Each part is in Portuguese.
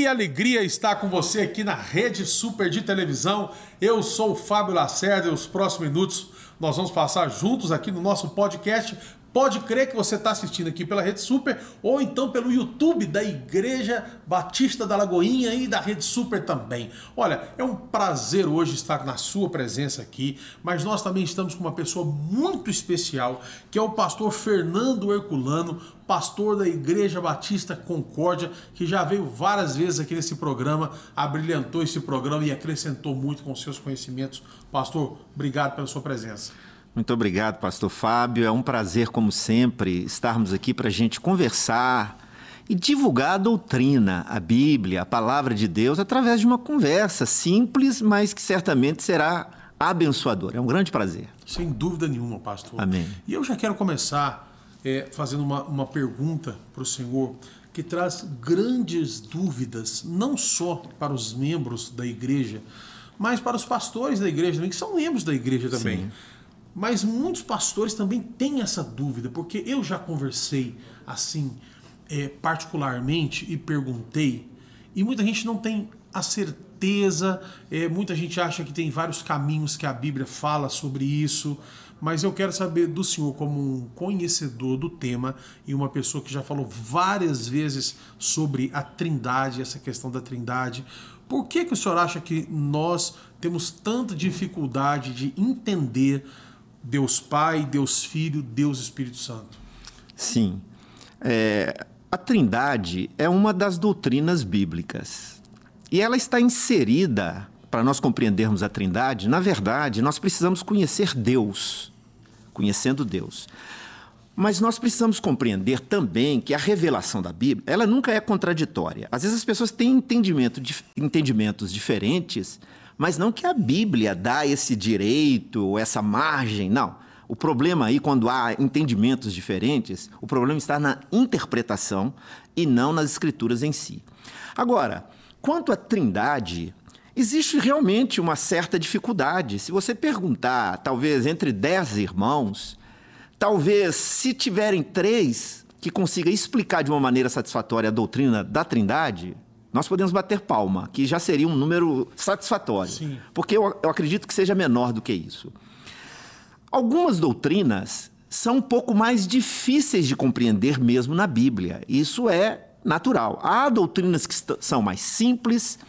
Que alegria estar com você aqui na Rede Super de Televisão. Eu sou o Fábio Lacerda e os próximos minutos nós vamos passar juntos aqui no nosso podcast. Pode crer que você está assistindo aqui pela Rede Super ou então pelo YouTube da Igreja Batista da Lagoinha e da Rede Super também. Olha, é um prazer hoje estar na sua presença aqui, mas nós também estamos com uma pessoa muito especial, que é o pastor Fernando Herculano, pastor da Igreja Batista Concórdia, que já veio várias vezes aqui nesse programa, abrilhantou esse programa e acrescentou muito com seus conhecimentos. Pastor, obrigado pela sua presença. Muito obrigado, pastor Fábio. É um prazer, como sempre, estarmos aqui para a gente conversar e divulgar a doutrina, a Bíblia, a palavra de Deus, através de uma conversa simples, mas que certamente será abençoadora. É um grande prazer. Sem dúvida nenhuma, pastor. Amém. E eu já quero começar fazendo uma pergunta para o senhor que traz grandes dúvidas, não só para os membros da igreja, mas para os pastores da igreja também, que são membros da igreja também. Sim. Mas muitos pastores também têm essa dúvida, porque eu já conversei assim, particularmente, e perguntei, e muita gente não tem a certeza, muita gente acha que tem vários caminhos que a Bíblia fala sobre isso, mas eu quero saber do senhor, como um conhecedor do tema e uma pessoa que já falou várias vezes sobre a Trindade, essa questão da Trindade, por que o senhor acha que nós temos tanta dificuldade de entender Deus Pai, Deus Filho, Deus Espírito Santo? Sim. A Trindade é uma das doutrinas bíblicas. E ela está inserida, para nós compreendermos a Trindade, na verdade, nós precisamos conhecer Deus, conhecendo Deus. Mas nós precisamos compreender também que a revelação da Bíblia, ela nunca é contraditória. Às vezes as pessoas têm entendimentos diferentes, mas não que a Bíblia dá esse direito, essa margem, não. O problema aí, quando há entendimentos diferentes, o problema está na interpretação e não nas escrituras em si. Agora, quanto à Trindade, existe realmente uma certa dificuldade. Se você perguntar, talvez entre 10 irmãos, talvez se tiverem 3 que consigam explicar de uma maneira satisfatória a doutrina da Trindade, nós podemos bater palma, que já seria um número satisfatório. Sim. Porque eu acredito que seja menor do que isso. Algumas doutrinas são um pouco mais difíceis de compreender mesmo na Bíblia. Isso é natural. Há doutrinas que são mais simples,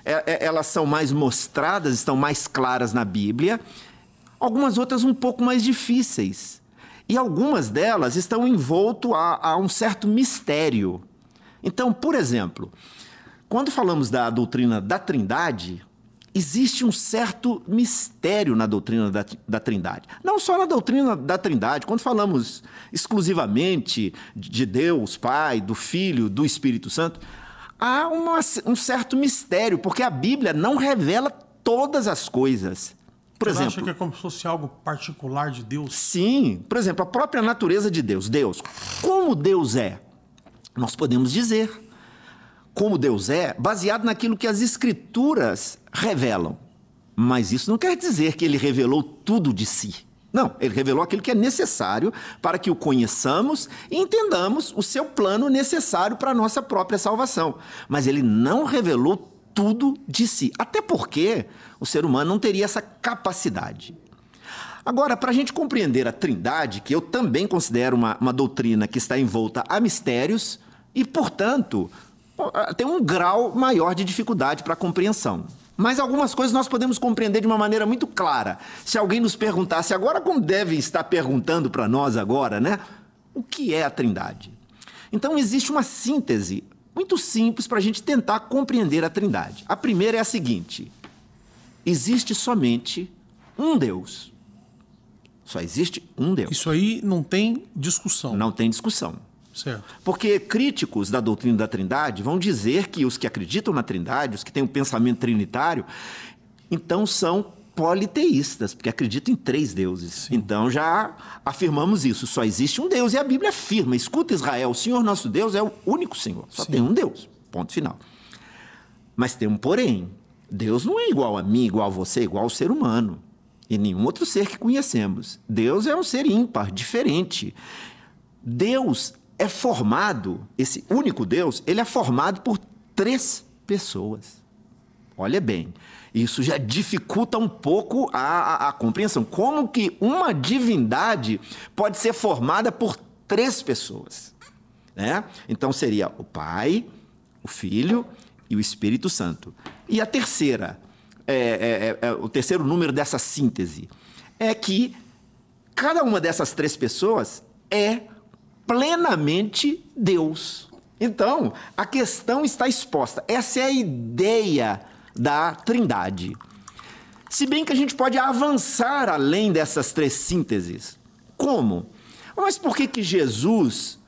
elas são mais mostradas, estão mais claras na Bíblia. Algumas outras um pouco mais difíceis. E algumas delas estão envoltas a um certo mistério. Então, por exemplo, quando falamos da doutrina da Trindade, existe um certo mistério na doutrina da Trindade. Não só na doutrina da Trindade, quando falamos exclusivamente de Deus, Pai, do Filho, do Espírito Santo, há um certo mistério, porque a Bíblia não revela todas as coisas. Por exemplo, Você acha que é como se fosse algo particular de Deus? Sim. Por exemplo, a própria natureza de Deus. Deus, como Deus é? Nós podemos dizer como Deus é, baseado naquilo que as Escrituras revelam. Mas isso não quer dizer que ele revelou tudo de si. Não, ele revelou aquilo que é necessário para que o conheçamos e entendamos o seu plano necessário para a nossa própria salvação. Mas ele não revelou tudo de si, até porque o ser humano não teria essa capacidade. Agora, para a gente compreender a Trindade, que eu também considero uma doutrina que está envolta a mistérios e, portanto, tem um grau maior de dificuldade para a compreensão. Mas algumas coisas nós podemos compreender de uma maneira muito clara. Se alguém nos perguntasse agora, como deve estar perguntando para nós agora, né? O que é a Trindade? Então, existe uma síntese muito simples para a gente tentar compreender a Trindade. A primeira é a seguinte: existe somente um Deus. Só existe um Deus. Isso aí não tem discussão. Não tem discussão. Certo. Porque críticos da doutrina da Trindade vão dizer que os que acreditam na Trindade, os que têm um pensamento trinitário, então são politeístas, porque acreditam em 3 deuses. Sim. Então já afirmamos isso, só existe um Deus. E a Bíblia afirma: escuta, Israel, o Senhor nosso Deus é o único Senhor, só Sim. tem um Deus, ponto final. Mas tem um porém: Deus não é igual a mim, igual a você, igual ao ser humano e nenhum outro ser que conhecemos. Deus é um ser ímpar, diferente. Deus é formado, esse único Deus, ele é formado por 3 pessoas. Olha bem, isso já dificulta um pouco a compreensão. Como que uma divindade pode ser formada por 3 pessoas? Né? Então seria o Pai, o Filho e o Espírito Santo. E a terceira, o terceiro número dessa síntese é que cada uma dessas 3 pessoas é plenamente Deus. Então, a questão está exposta. Essa é a ideia da Trindade. Se bem que a gente pode avançar além dessas 3 sínteses. Como? Mas por que Jesus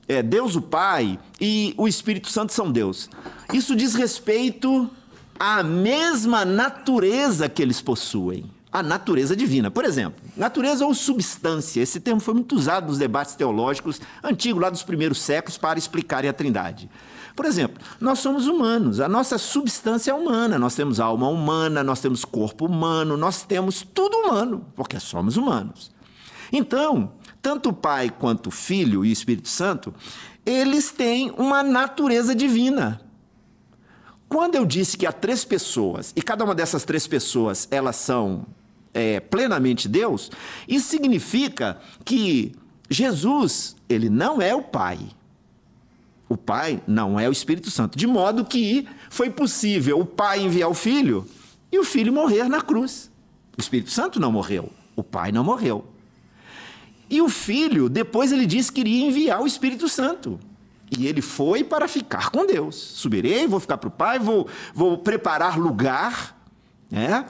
é Deus o Pai e o Espírito Santo são Deus? Isso diz respeito à mesma natureza que eles possuem. A natureza divina. Por exemplo, natureza ou substância. Esse termo foi muito usado nos debates teológicos antigos, lá dos primeiros séculos, para explicarem a Trindade. Por exemplo, nós somos humanos, a nossa substância é humana, nós temos alma humana, nós temos corpo humano, nós temos tudo humano, porque somos humanos. Então, tanto o Pai quanto o Filho e o Espírito Santo, eles têm uma natureza divina. Quando eu disse que há 3 pessoas, e cada uma dessas 3 pessoas, elas são plenamente Deus, isso significa que Jesus, ele não é o Pai. O Pai não é o Espírito Santo. De modo que foi possível o Pai enviar o Filho e o Filho morrer na cruz. O Espírito Santo não morreu, o Pai não morreu. E o Filho, depois ele disse que iria enviar o Espírito Santo. E ele foi para ficar com Deus. Subirei, vou ficar para o Pai, vou preparar lugar, né?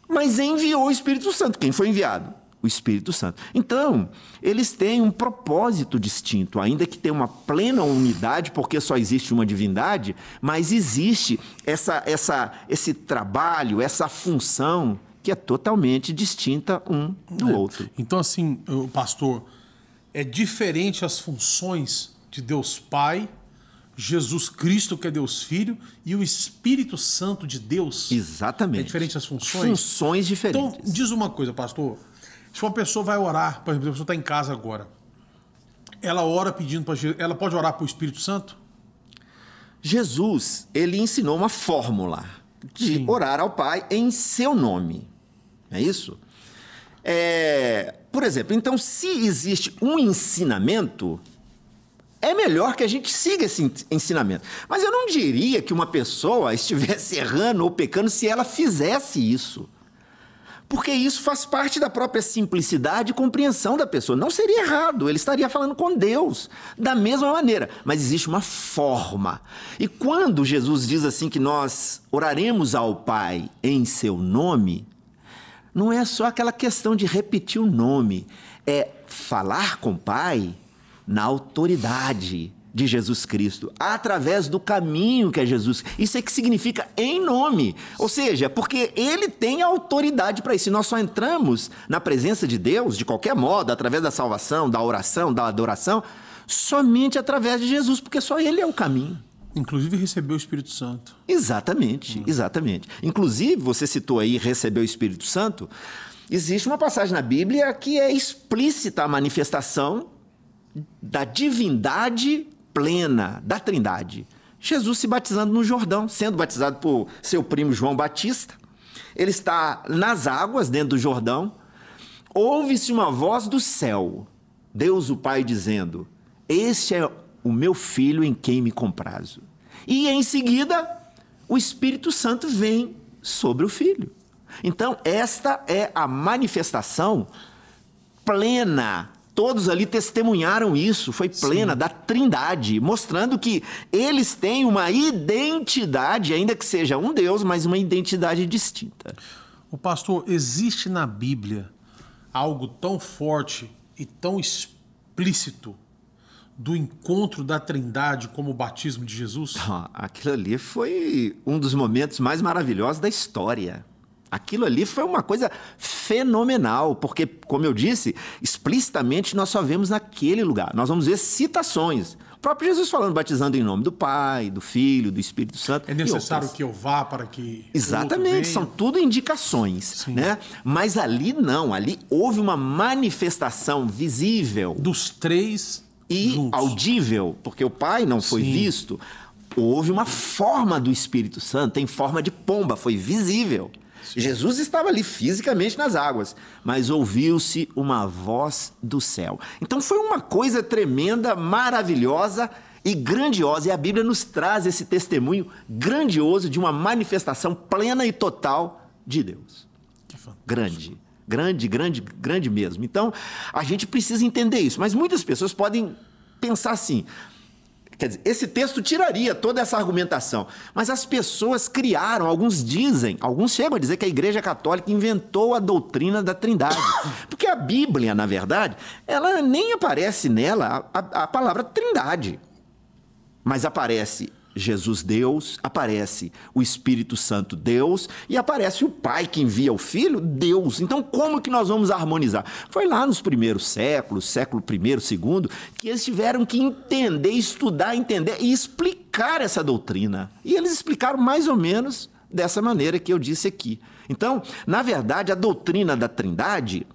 Mas enviou o Espírito Santo. Quem foi enviado? O Espírito Santo. Então, eles têm um propósito distinto, ainda que tenha uma plena unidade, porque só existe uma divindade, mas existe esse trabalho, essa função que é totalmente distinta um do outro. Então, assim, pastor, é diferente as funções de Deus Pai, Jesus Cristo, que é Deus Filho, e o Espírito Santo de Deus. Exatamente. É diferente as funções? Funções diferentes. Então, diz uma coisa, pastor. Se uma pessoa vai orar, por exemplo, a pessoa está em casa agora, ela ora pedindo para Jesus, ela pode orar para o Espírito Santo? Jesus, ele ensinou uma fórmula de orar ao Pai em seu nome. É isso? Por exemplo, então, se existe um ensinamento, é melhor que a gente siga esse ensinamento. Mas eu não diria que uma pessoa estivesse errando ou pecando se ela fizesse isso. Porque isso faz parte da própria simplicidade e compreensão da pessoa. Não seria errado, ele estaria falando com Deus da mesma maneira. Mas existe uma forma. E quando Jesus diz assim que nós oraremos ao Pai em seu nome, não é só aquela questão de repetir o nome. É falar com o Pai na autoridade de Jesus Cristo, através do caminho que é Jesus. Isso é que significa em nome. Ou seja, porque ele tem autoridade para isso. E nós só entramos na presença de Deus, de qualquer modo, através da salvação, da oração, da adoração, somente através de Jesus, porque só ele é o caminho. Inclusive recebeu o Espírito Santo. Exatamente, exatamente. Inclusive, você citou aí receber o Espírito Santo. Existe uma passagem na Bíblia que é explícita a manifestação da divindade plena, da Trindade. Jesus se batizando no Jordão, sendo batizado por seu primo João Batista. Ele está nas águas dentro do Jordão. Ouve-se uma voz do céu, Deus o Pai dizendo: este é o meu filho em quem me comprazo. E em seguida, o Espírito Santo vem sobre o filho. Então, esta é a manifestação plena. Todos ali testemunharam isso, foi plena, da Trindade, mostrando que eles têm uma identidade, ainda que seja um Deus, mas uma identidade distinta. O pastor, existe na Bíblia algo tão forte e tão explícito do encontro da Trindade como o batismo de Jesus? Aquilo ali foi um dos momentos mais maravilhosos da história. Aquilo ali foi uma coisa fenomenal, porque, como eu disse, explicitamente nós só vemos naquele lugar. Nós vamos ver citações. O próprio Jesus falando, batizando em nome do Pai, do Filho, do Espírito Santo. É necessário que eu vá para que... Exatamente, são tudo indicações, né? Mas ali não, ali houve uma manifestação visível. Dos 3 e juntos. Audível, porque o Pai não foi visto. houve uma forma do Espírito Santo, em forma de pomba, foi visível. Sim. Jesus estava ali fisicamente nas águas, mas ouviu-se uma voz do céu. Então foi uma coisa tremenda, maravilhosa e grandiosa, e a Bíblia nos traz esse testemunho grandioso de uma manifestação plena e total de Deus. Grande, grande, grande, grande mesmo. Então, a gente precisa entender isso, mas muitas pessoas podem pensar assim, quer dizer, esse texto tiraria toda essa argumentação, mas as pessoas criaram, alguns chegam a dizer que a Igreja Católica inventou a doutrina da Trindade, porque a Bíblia, na verdade, ela nem aparece nela a palavra Trindade. Mas aparece Jesus Deus, aparece o Espírito Santo Deus e aparece o Pai que envia o Filho Deus. Então como que nós vamos harmonizar? Foi lá nos primeiros séculos, século I, II, que eles tiveram que entender, estudar, entender e explicar essa doutrina. E eles explicaram mais ou menos dessa maneira que eu disse aqui. Então, na verdade, a doutrina da Trindade,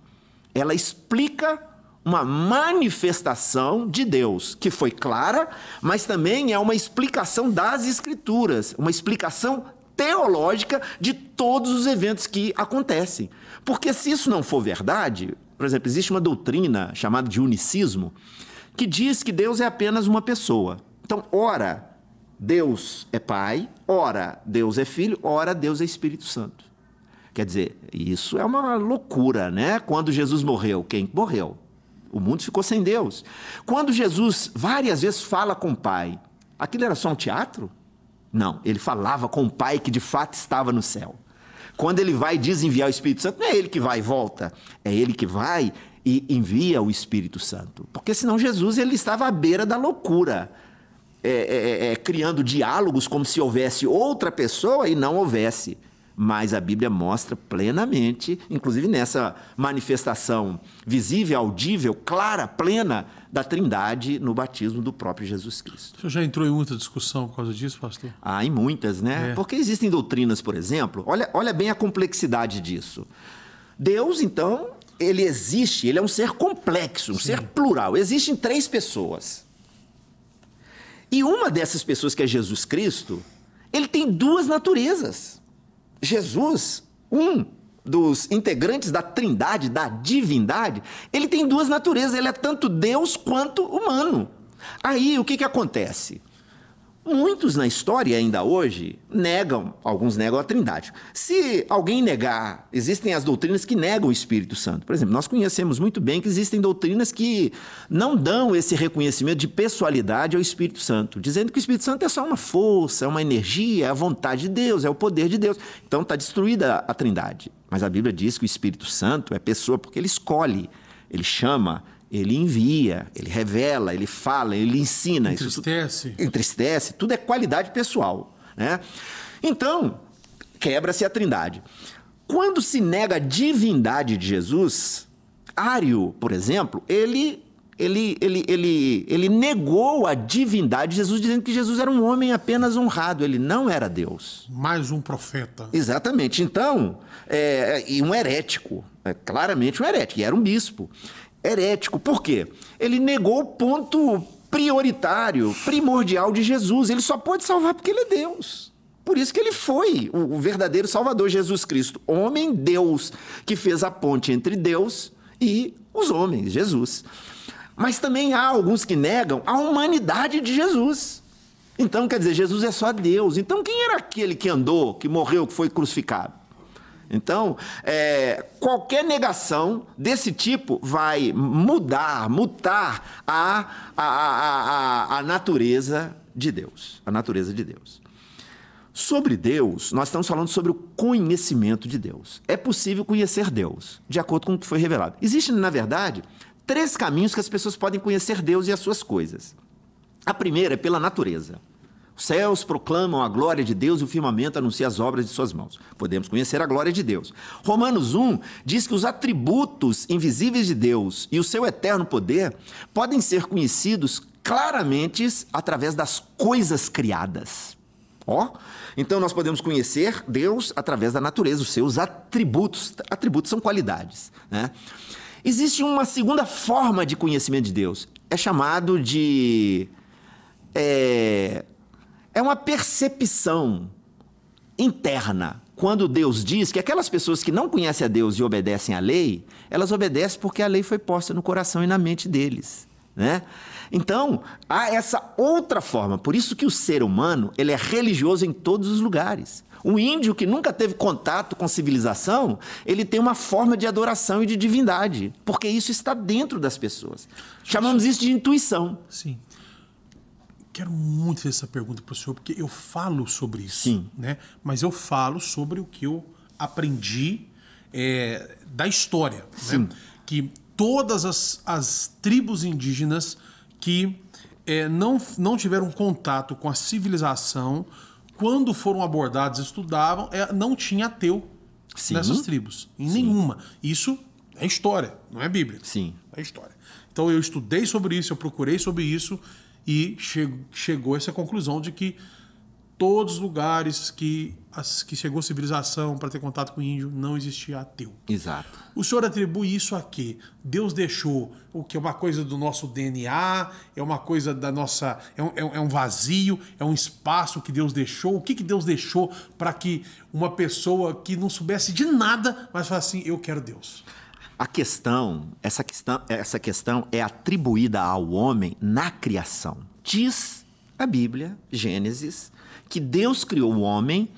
ela explica uma manifestação de Deus, que foi clara, mas também é uma explicação das Escrituras, uma explicação teológica de todos os eventos que acontecem. Porque se isso não for verdade, por exemplo, existe uma doutrina chamada de unicismo, que diz que Deus é apenas uma pessoa. Então, ora, Deus é Pai, ora, Deus é Filho, ora, Deus é Espírito Santo. Quer dizer, isso é uma loucura, né? Quando Jesus morreu, quem morreu? O mundo ficou sem Deus. Quando Jesus várias vezes fala com o Pai, aquilo era só um teatro? Não, ele falava com o Pai que de fato estava no céu. Quando ele vai e diz enviar o Espírito Santo, não é ele que vai e volta, é ele que vai e envia o Espírito Santo. Porque senão Jesus ele estava à beira da loucura, criando diálogos como se houvesse outra pessoa e não houvesse. Mas a Bíblia mostra plenamente, inclusive nessa manifestação visível, audível, clara, plena da Trindade no batismo do próprio Jesus Cristo. O senhor já entrou em muita discussão por causa disso, pastor? Ah, em muitas, né? Porque existem doutrinas, por exemplo, olha bem a complexidade disso. Deus, então, ele existe, ele é um ser complexo, um ser plural. Existem 3 pessoas. E uma dessas pessoas, que é Jesus Cristo, ele tem 2 naturezas. Jesus, um dos integrantes da Trindade, da divindade, ele tem 2 naturezas, ele é tanto Deus quanto humano. Aí, o que acontece? Muitos na história, ainda hoje, alguns negam a Trindade. Se alguém negar, existem as doutrinas que negam o Espírito Santo. Por exemplo, nós conhecemos muito bem que existem doutrinas que não dão esse reconhecimento de pessoalidade ao Espírito Santo, dizendo que o Espírito Santo é só uma força, é uma energia, é a vontade de Deus, é o poder de Deus. Então está destruída a Trindade. Mas a Bíblia diz que o Espírito Santo é pessoa porque ele escolhe, ele chama, ele envia, ele revela, ele fala, ele ensina. Entristece. Tudo é qualidade pessoal, né? Então, quebra-se a Trindade. Quando se nega a divindade de Jesus, Ário, por exemplo, ele negou a divindade de Jesus, dizendo que Jesus era um homem apenas honrado, ele não era Deus. Mais um profeta. Exatamente. Então, e um herético, claramente um herético, e era um bispo. Herético, por quê? Ele negou o ponto prioritário, primordial de Jesus. Ele só pode salvar porque ele é Deus. Por isso que ele foi o verdadeiro Salvador, Jesus Cristo, homem, Deus, que fez a ponte entre Deus e os homens, Jesus. Mas também há alguns que negam a humanidade de Jesus. Então, quer dizer, Jesus é só Deus. Então, quem era aquele que andou, que morreu, que foi crucificado? Então, qualquer negação desse tipo vai mutar a natureza de Deus. A natureza de Deus. Sobre Deus, nós estamos falando sobre o conhecimento de Deus. É possível conhecer Deus, de acordo com o que foi revelado. Existem, na verdade, 3 caminhos que as pessoas podem conhecer Deus e as suas coisas. A primeira é pela natureza. Os céus proclamam a glória de Deus e o firmamento anuncia as obras de suas mãos. Podemos conhecer a glória de Deus. Romanos 1 diz que os atributos invisíveis de Deus e o seu eterno poder podem ser conhecidos claramente através das coisas criadas. Então nós podemos conhecer Deus através da natureza, os seus atributos. Atributos são qualidades, né? Existe uma segunda forma de conhecimento de Deus. É chamado de É uma percepção interna. Quando Deus diz que aquelas pessoas que não conhecem a Deus e obedecem à lei, elas obedecem porque a lei foi posta no coração e na mente deles, né? Então, há essa outra forma. Por isso que o ser humano, ele é religioso em todos os lugares. O índio que nunca teve contato com civilização, ele tem uma forma de adoração e de divindade, porque isso está dentro das pessoas. Chamamos isso de intuição. Sim. Quero muito fazer essa pergunta para o senhor, porque eu falo sobre isso, Sim. né? Mas eu falo sobre o que eu aprendi da história, né? Que todas as tribos indígenas que não tiveram contato com a civilização, quando foram abordados e estudavam, não tinha ateu nessas tribos, em nenhuma. Isso é história, não é Bíblia. Sim. É história. Então eu estudei sobre isso, eu procurei sobre isso, e chegou a essa conclusão de que todos os lugares que chegou a civilização para ter contato com o índio, não existia ateu. Exato. O senhor atribui isso a quê? Deus deixou o que é uma coisa do nosso DNA, é uma coisa da nossa... É um vazio, é um espaço que Deus deixou. O que Deus deixou para que uma pessoa que não soubesse de nada, mas falasse assim, eu quero Deus? Essa questão é atribuída ao homem na criação. Diz a Bíblia, Gênesis, que Deus criou o homem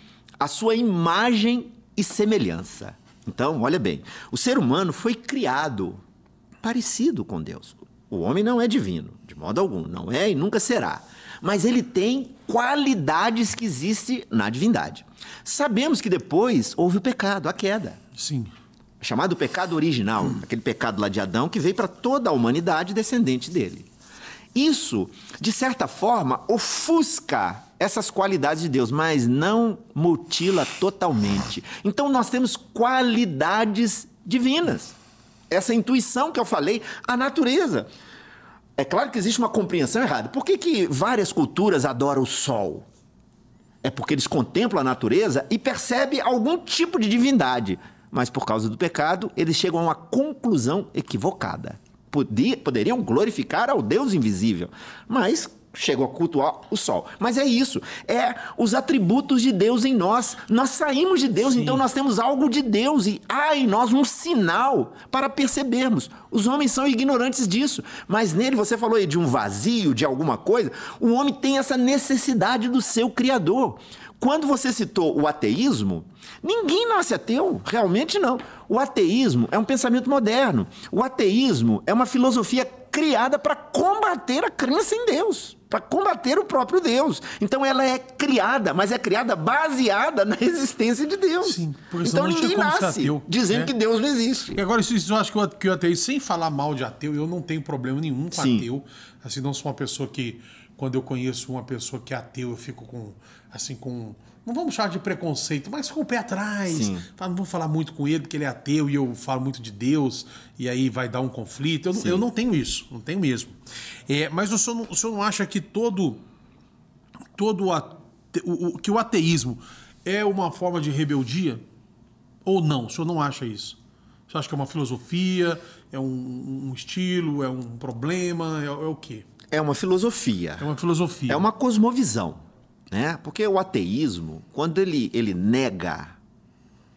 à sua imagem e semelhança. Então, olha bem, o ser humano foi criado parecido com Deus. O homem não é divino, de modo algum, não é e nunca será. Mas ele tem qualidades que existem na divindade. Sabemos que depois houve o pecado, a queda. Sim. Chamado pecado original, aquele pecado lá de Adão que veio para toda a humanidade descendente dele. Isso, de certa forma, ofusca essas qualidades de Deus, mas não mutila totalmente. Então nós temos qualidades divinas. Essa intuição que eu falei, a natureza. É claro que existe uma compreensão errada. Por que várias culturas adoram o sol? É porque eles contemplam a natureza e percebem algum tipo de divindade. Mas por causa do pecado, eles chegam a uma conclusão equivocada. Poderiam glorificar ao Deus invisível, mas chegam a cultuar o sol. Mas é isso, os atributos de Deus em nós. Nós saímos de Deus, então nós temos algo de Deus e há em nós um sinal para percebermos. Os homens são ignorantes disso, mas nele, você falou aí de um vazio, de alguma coisa, o homem tem essa necessidade do seu Criador. Quando você citou o ateísmo, ninguém nasce ateu, realmente não. O ateísmo é um pensamento moderno. O ateísmo é uma filosofia criada para combater a crença em Deus, para combater o próprio Deus. Então ela é criada, mas é criada baseada na existência de Deus. Sim, então ninguém nasce ateu, dizendo que Deus não existe. E agora, isso eu acho que o ateu, sem falar mal de ateu, eu não tenho problema nenhum com ateu. Assim, não sou uma pessoa que... Quando eu conheço uma pessoa que é ateu, eu fico não vamos chamar de preconceito, mas com o pé atrás. Não vou falar muito com ele porque ele é ateu e eu falo muito de Deus e aí vai dar um conflito. Eu não tenho isso, não tenho mesmo. Mas o senhor não acha que que o ateísmo é uma forma de rebeldia? Ou não? O senhor não acha isso? O senhor acha que é uma filosofia, é um estilo, é um problema, é o quê? É uma filosofia. É uma filosofia. É uma cosmovisão, né? Porque o ateísmo, quando ele nega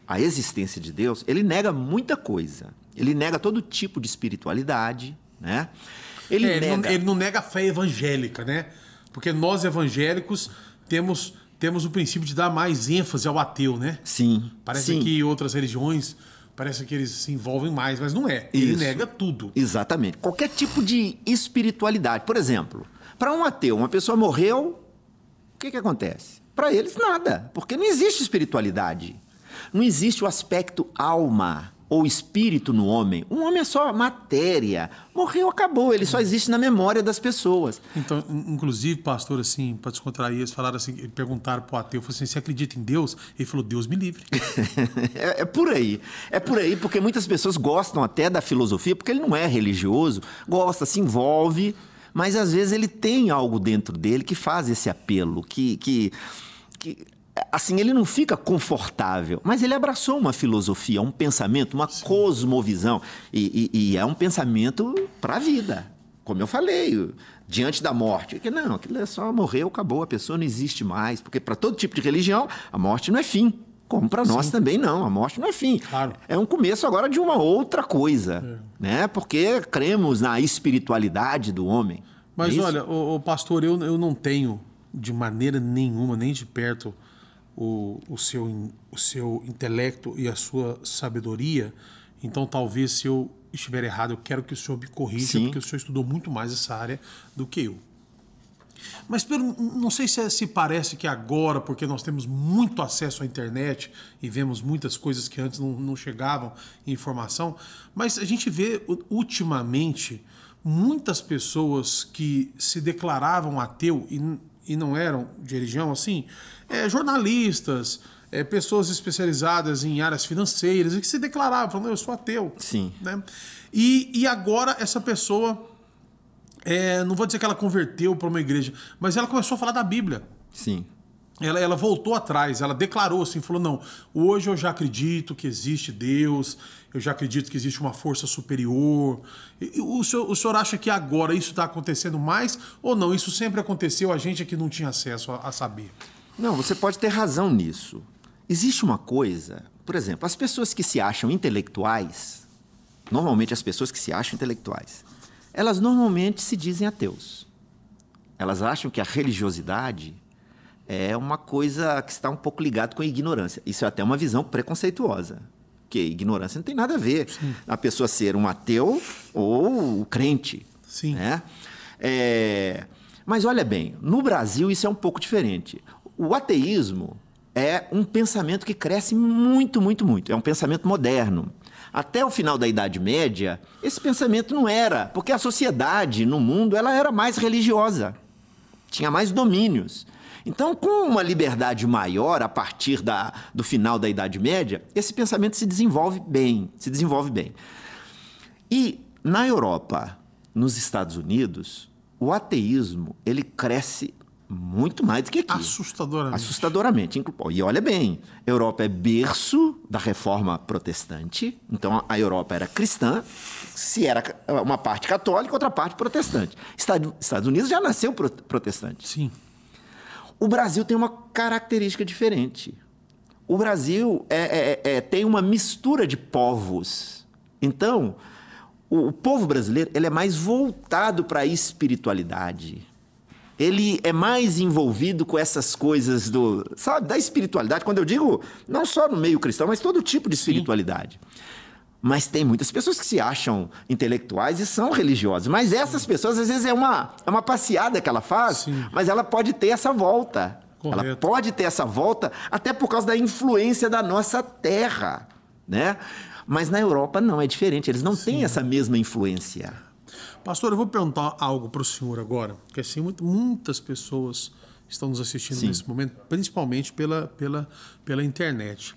a existência de Deus, ele nega muita coisa. Ele nega todo tipo de espiritualidade, né? Ele não nega a fé evangélica, né? Porque nós evangélicos temos o princípio de dar mais ênfase ao ateu, né? Sim. Parece que outras religiões... Parece que eles se envolvem mais, mas não é. Ele nega tudo. Exatamente. Qualquer tipo de espiritualidade. Por exemplo, para um ateu, uma pessoa morreu, o que acontece? Para eles, nada. Porque não existe espiritualidade. Não existe o aspecto alma ou espírito no homem. Um homem é só matéria. Morreu, acabou. Ele só existe na memória das pessoas. Então, inclusive, pastor, assim, para descontrair, eles falaram assim, perguntaram para o ateu, falaram assim, você acredita em Deus? Ele falou, Deus me livre. É por aí. É por aí, porque muitas pessoas gostam até da filosofia, porque ele não é religioso, gosta, se envolve, mas às vezes ele tem algo dentro dele que faz esse apelo, que assim, ele não fica confortável, mas ele abraçou uma filosofia, um pensamento, uma cosmovisão, e é um pensamento para a vida. como eu falei, diante da morte. Que não, aquilo é só morreu, acabou, a pessoa não existe mais. Porque para todo tipo de religião, a morte não é fim. Como para nós também não, a morte não é fim. Claro. É um começo agora de uma outra coisa, né? Porque cremos na espiritualidade do homem. Mas olha, o pastor, eu não tenho de maneira nenhuma, nem de perto, o seu intelecto e a sua sabedoria. Então, talvez, se eu estiver errado, eu quero que o senhor me corrija, porque o senhor estudou muito mais essa área do que eu. Mas não sei se parece que agora, porque nós temos muito acesso à internet e vemos muitas coisas que antes não chegavam em informação, mas a gente vê ultimamente muitas pessoas que se declaravam ateu e não eram de religião, assim, jornalistas, pessoas especializadas em áreas financeiras e que se declaravam, falando, eu sou ateu. Sim. Né? E agora essa pessoa... não vou dizer que ela converteu para uma igreja, mas ela começou a falar da Bíblia. Sim. Ela voltou atrás, ela declarou assim, falou, não, hoje eu já acredito que existe Deus, eu já acredito que existe uma força superior. O senhor acha que agora isso está acontecendo mais ou não? Isso sempre aconteceu, a gente aqui não tinha acesso a saber. Não, você pode ter razão nisso. Existe uma coisa, por exemplo, as pessoas que se acham intelectuais, normalmente as pessoas que se acham intelectuais, elas normalmente se dizem ateus. Elas acham que a religiosidade é uma coisa que está um pouco ligada com a ignorância. Isso é até uma visão preconceituosa, porque ignorância não tem nada a ver. Sim. A pessoa ser um ateu ou crente. Sim. Né? Mas olha bem, no Brasil isso é um pouco diferente. O ateísmo é um pensamento que cresce muito, muito, muito. É um pensamento moderno. Até o final da Idade Média, esse pensamento não era, porque a sociedade no mundo ela era mais religiosa, tinha mais domínios. Então, com uma liberdade maior a partir do final da Idade Média, esse pensamento se desenvolve bem, E na Europa, nos Estados Unidos, o ateísmo ele cresce muito mais do que aqui. Assustadoramente. E olha bem, a Europa é berço da reforma protestante. Então, a Europa era cristã, se era uma parte católica, outra parte protestante. Estados Unidos já nasceu protestante. Sim. O Brasil tem uma característica diferente. O Brasil tem uma mistura de povos. Então, o povo brasileiro ele é mais voltado para a espiritualidade. Ele é mais envolvido com essas coisas da espiritualidade. Quando eu digo, não só no meio cristão, mas todo tipo de espiritualidade. Sim. Mas tem muitas pessoas que se acham intelectuais e são religiosas. Mas essas pessoas, às vezes, é uma passeada que ela faz, Sim. mas ela pode ter essa volta. Correto. Ela pode ter essa volta até por causa da influência da nossa terra, né? Mas na Europa não, é diferente. Eles não têm essa mesma influência. Pastor, eu vou perguntar algo para o senhor agora, que assim, muitas pessoas estão nos assistindo Sim. nesse momento, principalmente pela internet.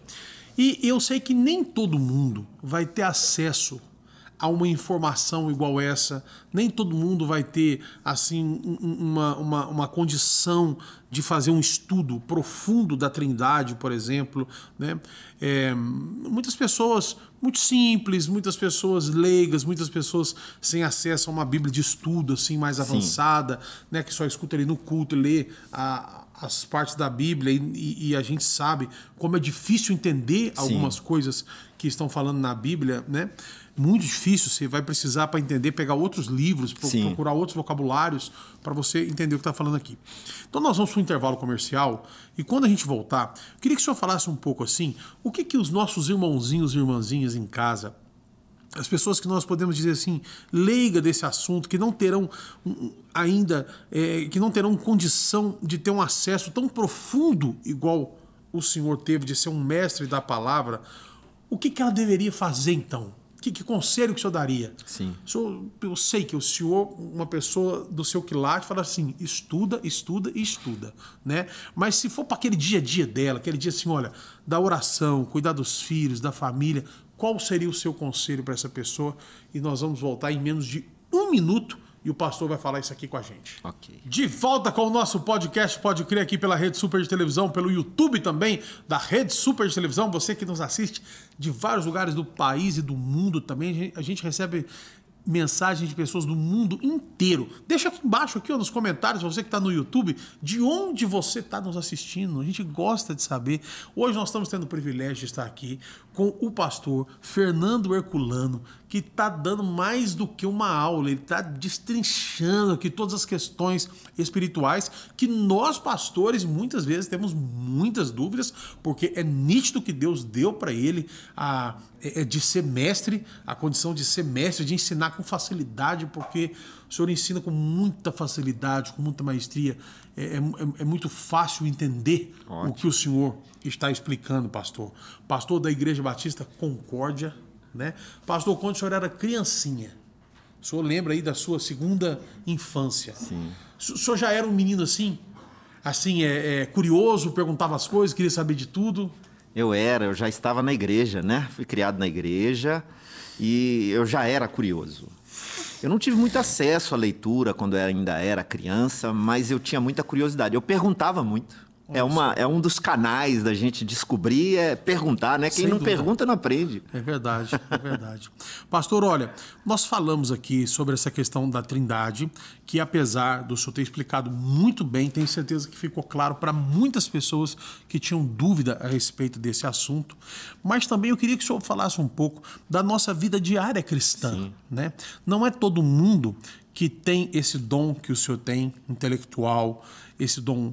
E eu sei que nem todo mundo vai ter acesso a uma informação igual essa, nem todo mundo vai ter assim uma condição de fazer um estudo profundo da Trindade, por exemplo, né? Muitas pessoas muito simples, muitas pessoas leigas, muitas pessoas sem acesso a uma Bíblia de estudo assim mais avançada, né? Que só escuta ali no culto e lê as partes da Bíblia e a gente sabe como é difícil entender algumas coisas que estão falando na Bíblia, né? Muito difícil, você vai precisar para entender, pegar outros livros, procurar outros vocabulários para você entender o que está falando aqui. Então nós vamos para um intervalo comercial e quando a gente voltar, eu queria que o senhor falasse um pouco assim, o que os nossos irmãozinhos e irmãzinhas em casa, as pessoas que nós podemos dizer assim, leiga desse assunto, que não terão ainda, que não terão condição de ter um acesso tão profundo igual o senhor teve, de ser um mestre da palavra, o que ela deveria fazer então? Que conselho que o senhor daria? Sim. Eu sei que o senhor, uma pessoa do seu quilate, fala assim, estuda, estuda e estuda, né? Mas se for para aquele dia a dia dela, aquele dia assim, olha, da oração, cuidar dos filhos, da família, qual seria o seu conselho para essa pessoa? E nós vamos voltar em menos de 1 minuto e o pastor vai falar isso aqui com a gente. Ok. De volta com o nosso podcast, pode crer, aqui pela Rede Super de Televisão, pelo YouTube também, da Rede Super de Televisão. Você que nos assiste de vários lugares do país e do mundo também. A gente recebe mensagens de pessoas do mundo inteiro. Deixa aqui embaixo, aqui, ó, nos comentários, você que está no YouTube, de onde você está nos assistindo. A gente gosta de saber. Hoje nós estamos tendo o privilégio de estar aqui com o pastor Fernando Herculano, que está dando mais do que uma aula. Ele está destrinchando aqui todas as questões espirituais que nós, pastores, muitas vezes temos muitas dúvidas, porque é nítido que Deus deu para ele de ser mestre, a condição de ser mestre, de ensinar com facilidade, porque o senhor ensina com muita facilidade, com muita maestria. É muito fácil entender o que o senhor está explicando, pastor. Pastor da Igreja Batista Concórdia, né? Pastor, quando o senhor era criancinha, o senhor lembra aí da sua segunda infância? Sim. O senhor já era um menino assim? Assim, curioso, perguntava as coisas, queria saber de tudo? Eu já estava na igreja, né? Fui criado na igreja e eu já era curioso. Eu não tive muito acesso à leitura quando eu ainda era criança, mas eu tinha muita curiosidade. Eu perguntava muito. É um dos canais da gente descobrir, perguntar, né? Quem não pergunta não aprende. É verdade, é verdade. Pastor, olha, nós falamos aqui sobre essa questão da Trindade, que apesar do senhor ter explicado muito bem, tenho certeza que ficou claro para muitas pessoas que tinham dúvida a respeito desse assunto. Mas também eu queria que o senhor falasse um pouco da nossa vida diária cristã, né? Não é todo mundo que tem esse dom que o senhor tem, intelectual, esse dom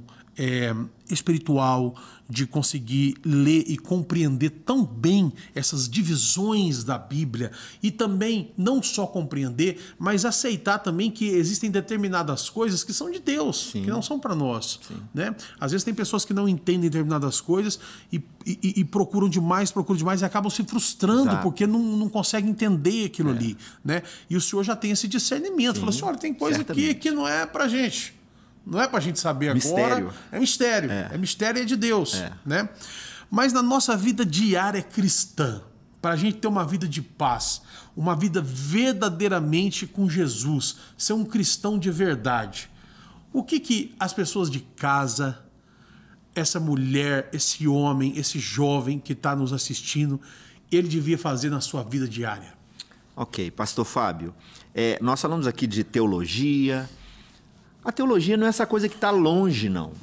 espiritual, de conseguir ler e compreender tão bem essas divisões da Bíblia e também não só compreender, mas aceitar também que existem determinadas coisas que são de Deus, que não são para nós, né? Às vezes tem pessoas que não entendem determinadas coisas e procuram demais e acabam se frustrando porque não conseguem entender aquilo ali, né? E o senhor já tem esse discernimento, fala assim, olha, tem coisa aqui que não é pra gente. Não é para a gente saber agora. É mistério. É mistério, é de Deus. Né? Mas na nossa vida diária cristã, para a gente ter uma vida de paz, uma vida verdadeiramente com Jesus, ser um cristão de verdade, o que as pessoas de casa, essa mulher, esse homem, esse jovem que está nos assistindo, ele devia fazer na sua vida diária? Ok, pastor Fábio, nós falamos aqui de teologia. A teologia não é essa coisa que está longe, não.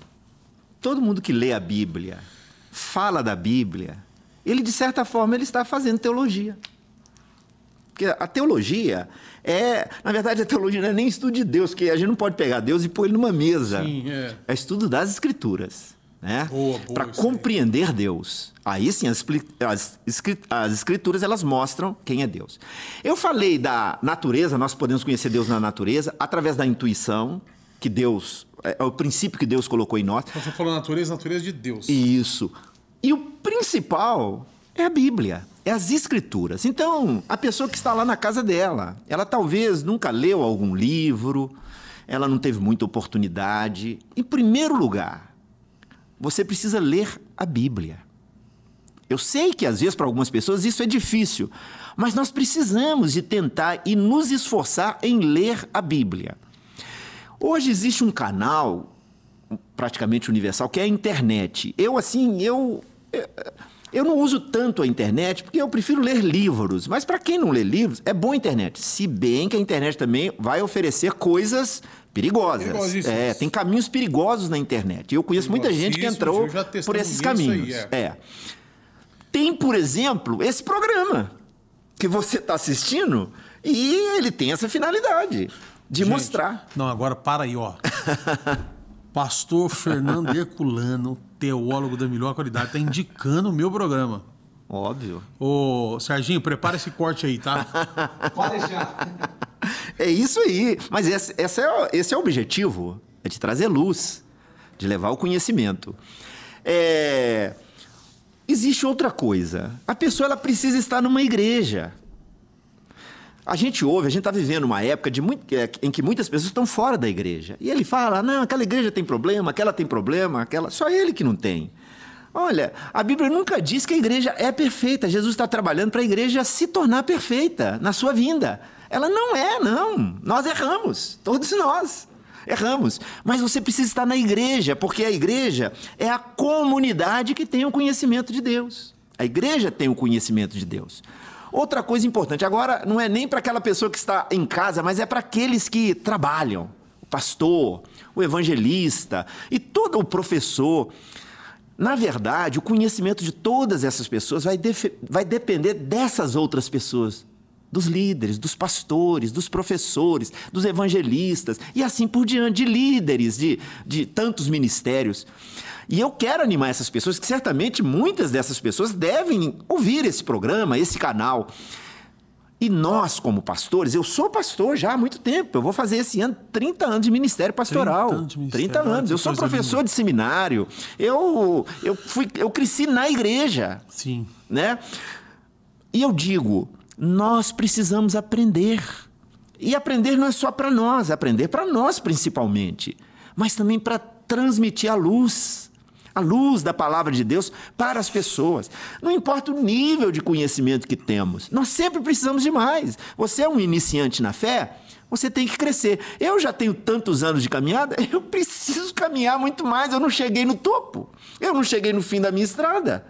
Todo mundo que lê a Bíblia, fala da Bíblia, ele, de certa forma, ele está fazendo teologia. Porque a teologia na verdade, a teologia não é nem estudo de Deus, porque a gente não pode pegar Deus e pôr ele numa mesa. Sim, é estudo das Escrituras, né? Para compreender Deus. Aí sim, as Escrituras, elas mostram quem é Deus. Eu falei da natureza, nós podemos conhecer Deus na natureza, através da intuição, que Deus, é o princípio que Deus colocou em nós. Então, você falou natureza de Deus. Isso. E o principal é a Bíblia, é as Escrituras. Então, a pessoa que está lá na casa dela, ela talvez nunca leu algum livro, ela não teve muita oportunidade. Em primeiro lugar, você precisa ler a Bíblia. Eu sei que às vezes para algumas pessoas isso é difícil, mas nós precisamos de tentar e nos esforçar em ler a Bíblia. Hoje existe um canal praticamente universal que é a internet. Eu não uso tanto a internet porque eu prefiro ler livros, mas para quem não lê livros, é bom a internet. Se bem que a internet também vai oferecer coisas perigosas. Tem caminhos perigosos na internet. Eu conheço muita gente que entrou por esses caminhos. Tem, por exemplo, esse programa que você está assistindo e ele tem essa finalidade de mostrar. Não, agora para aí, ó. Pastor Fernando Herculano, teólogo da melhor qualidade, está indicando o meu programa. Óbvio. Ô, Serginho, prepara esse corte aí, tá? Pode deixar. É isso aí. Mas esse é o objetivo, é de trazer luz, de levar o conhecimento. Existe outra coisa. A pessoa ela precisa estar numa igreja. A gente está vivendo uma época em que muitas pessoas estão fora da igreja. E ele fala, não, aquela igreja tem problema, aquela tem problema, só ele que não tem. Olha, a Bíblia nunca diz que a igreja é perfeita. Jesus está trabalhando para a igreja se tornar perfeita na sua vinda. Ela não é, não. Nós erramos, todos nós erramos. Mas você precisa estar na igreja, porque a igreja é a comunidade que tem o conhecimento de Deus. A igreja tem o conhecimento de Deus. Outra coisa importante, agora não é nem para aquela pessoa que está em casa, mas é para aqueles que trabalham, o pastor, o evangelista e todo o professor. Na verdade, o conhecimento de todas essas pessoas vai depender dessas outras pessoas, dos líderes, dos pastores, dos professores, dos evangelistas e assim por diante, de líderes de tantos ministérios. E eu quero animar essas pessoas, que certamente muitas dessas pessoas devem ouvir esse programa, esse canal. E nós, como pastores, eu sou pastor já há muito tempo. Eu vou fazer esse ano 30 anos de ministério pastoral. 30 anos. Eu sou professor de seminário. Eu cresci na igreja. Sim. Né? E eu digo, nós precisamos aprender. E aprender não é só para nós, aprender para nós principalmente, mas também para transmitir a luz da palavra de Deus para as pessoas. Não importa o nível de conhecimento que temos, nós sempre precisamos de mais. Você é um iniciante na fé, você tem que crescer. Eu já tenho tantos anos de caminhada, eu preciso caminhar muito mais. Eu não cheguei no topo, eu não cheguei no fim da minha estrada.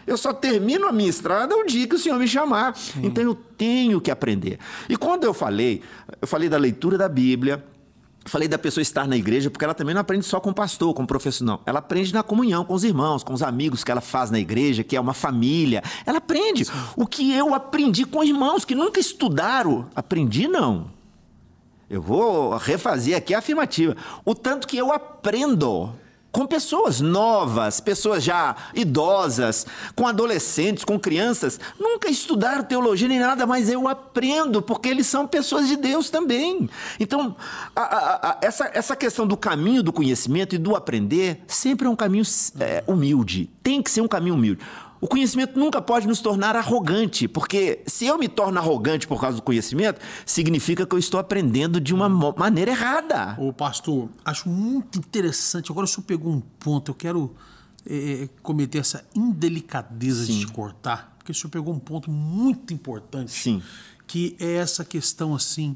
Eu só termino a minha estrada o dia que o Senhor me chamar. Sim. Então eu tenho que aprender. E quando eu falei da leitura da Bíblia, falei da pessoa estar na igreja, porque ela também não aprende só com o pastor, com o professor, não. Ela aprende na comunhão com os irmãos, com os amigos que ela faz na igreja, que é uma família. Ela aprende. Sim. O que eu aprendi com irmãos que nunca estudaram. Aprendi, não. Eu vou refazer aqui a afirmativa. O tanto que eu aprendo com pessoas novas, pessoas já idosas, com adolescentes, com crianças, nunca estudaram teologia nem nada, mas eu aprendo, porque eles são pessoas de Deus também. Então, essa questão do caminho do conhecimento e do aprender sempre é um caminho humilde, tem que ser um caminho humilde. O conhecimento nunca pode nos tornar arrogante, porque se eu me torno arrogante por causa do conhecimento, significa que eu estou aprendendo de uma maneira errada. Ô pastor, acho muito interessante. Agora o senhor pegou um ponto, eu quero cometer essa indelicadeza de te cortar, porque o senhor pegou um ponto muito importante. Sim. Que é essa questão assim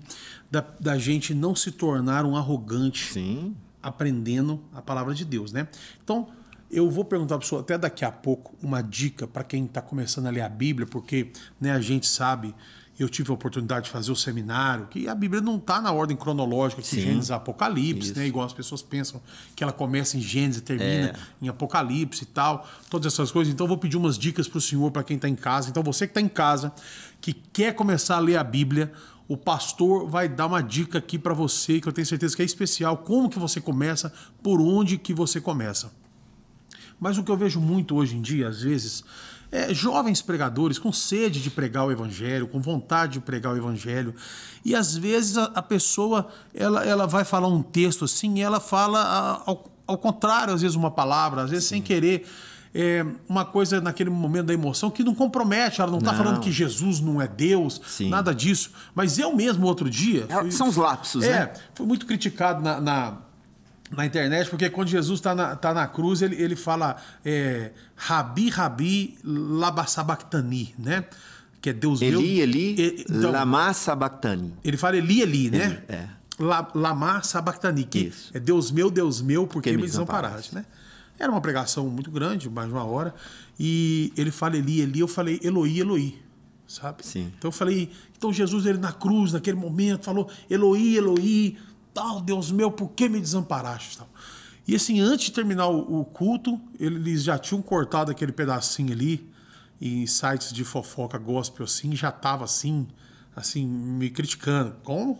da gente não se tornar um arrogante. Sim. Aprendendo a palavra de Deus, né? Então, eu vou perguntar para o senhor até daqui a pouco uma dica para quem está começando a ler a Bíblia, porque, né, a gente sabe, eu tive a oportunidade de fazer o seminário, que a Bíblia não está na ordem cronológica de Gênesis a Apocalipse, né, igual as pessoas pensam que ela começa em Gênesis e termina em Apocalipse e tal, todas essas coisas. Então eu vou pedir umas dicas para o senhor, para quem está em casa. Então você que está em casa, que quer começar a ler a Bíblia, o pastor vai dar uma dica aqui para você, que eu tenho certeza que é especial, como que você começa, por onde que você começa. Mas o que eu vejo muito hoje em dia, às vezes, é jovens pregadores com sede de pregar o evangelho, com vontade de pregar o evangelho. E às vezes a pessoa ela vai falar um texto assim, e ela fala ao contrário, às vezes uma palavra, às vezes sem querer, uma coisa naquele momento da emoção que não compromete. Ela não está falando que Jesus não é Deus, nada disso. Mas eu mesmo, outro dia... São os lapsos, né? Fui muito criticado na internet, porque quando Jesus está na cruz, ele fala Rabi, Rabi, lama sabachthani, né? Que é Deus meu. Eli, então, lama sabachthani. Ele fala Eli, né? Lama sabachthani, que é Deus meu, por que me desamparaste, né? Era uma pregação muito grande, mais de uma hora, e ele fala Eli, eu falei Eloi, sabe? Sim. Então eu falei, então Jesus, ele na cruz, naquele momento, falou Eloi, tal, Deus meu, por que me desamparaste? Tal. E assim, antes de terminar o culto, eles já tinham cortado aquele pedacinho ali, em sites de fofoca gospel assim, já estava assim, me criticando. Como?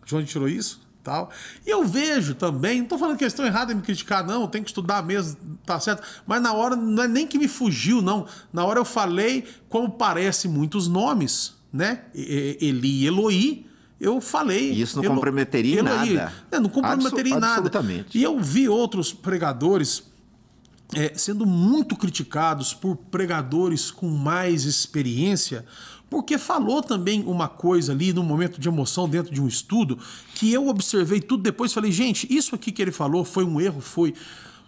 De onde tirou isso? Tal. E eu vejo também, não estou falando que eles estão errados em me criticar, não, eu tenho que estudar mesmo, tá certo, mas na hora, não é nem que me fugiu, não, na hora eu falei como parece muitos nomes, né? Eli, Eloi, eu falei... Isso não comprometeria em nada. Não comprometeria em nada. Absolutamente. E eu vi outros pregadores sendo muito criticados por pregadores com mais experiência, porque falou também uma coisa ali num momento de emoção dentro de um estudo, que eu observei tudo depois e falei, gente, isso aqui que ele falou foi um erro,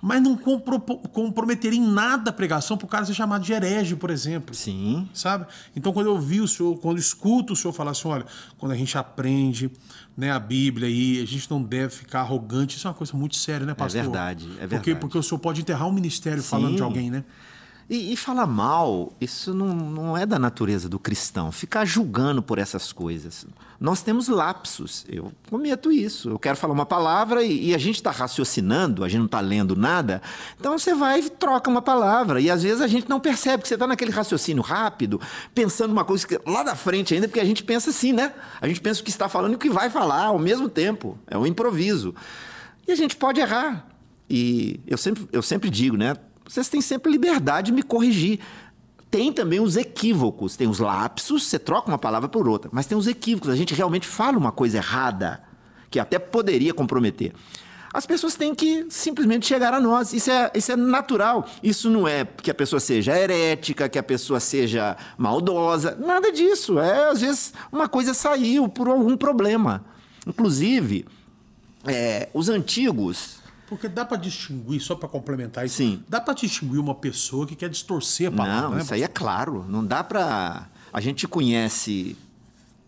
mas não comprometeria em nada a pregação para o cara ser chamado de herege, por exemplo. Sim. Sabe? Então, quando eu vi o senhor, quando escuto o senhor falar assim, olha, quando a gente aprende, né, a Bíblia aí, a gente não deve ficar arrogante, isso é uma coisa muito séria, né, pastor? É verdade. Porque o senhor pode enterrar um ministério falando de alguém, né? E falar mal, isso não é da natureza do cristão. Ficar julgando por essas coisas. Nós temos lapsos. Eu cometo isso. Eu quero falar uma palavra e a gente está raciocinando, a gente não está lendo nada. Então você vai e troca uma palavra. E às vezes a gente não percebe que você está naquele raciocínio rápido, pensando uma coisa lá da frente ainda, porque a gente pensa assim, né? A gente pensa o que está falando e o que vai falar ao mesmo tempo. É um improviso. E a gente pode errar. E eu sempre digo, né? Vocês têm sempre liberdade de me corrigir. Tem também os equívocos, tem os lapsos, você troca uma palavra por outra, mas tem os equívocos, a gente realmente fala uma coisa errada, que até poderia comprometer. As pessoas têm que simplesmente chegar a nós, isso é natural. Isso não é que a pessoa seja herética, que a pessoa seja maldosa, nada disso. Às vezes uma coisa saiu por algum problema. Inclusive, os antigos... Porque dá para distinguir, só para complementar isso, Sim. Dá para distinguir uma pessoa que quer distorcer a palavra, Não, né? isso aí é claro. Não dá para... A gente conhece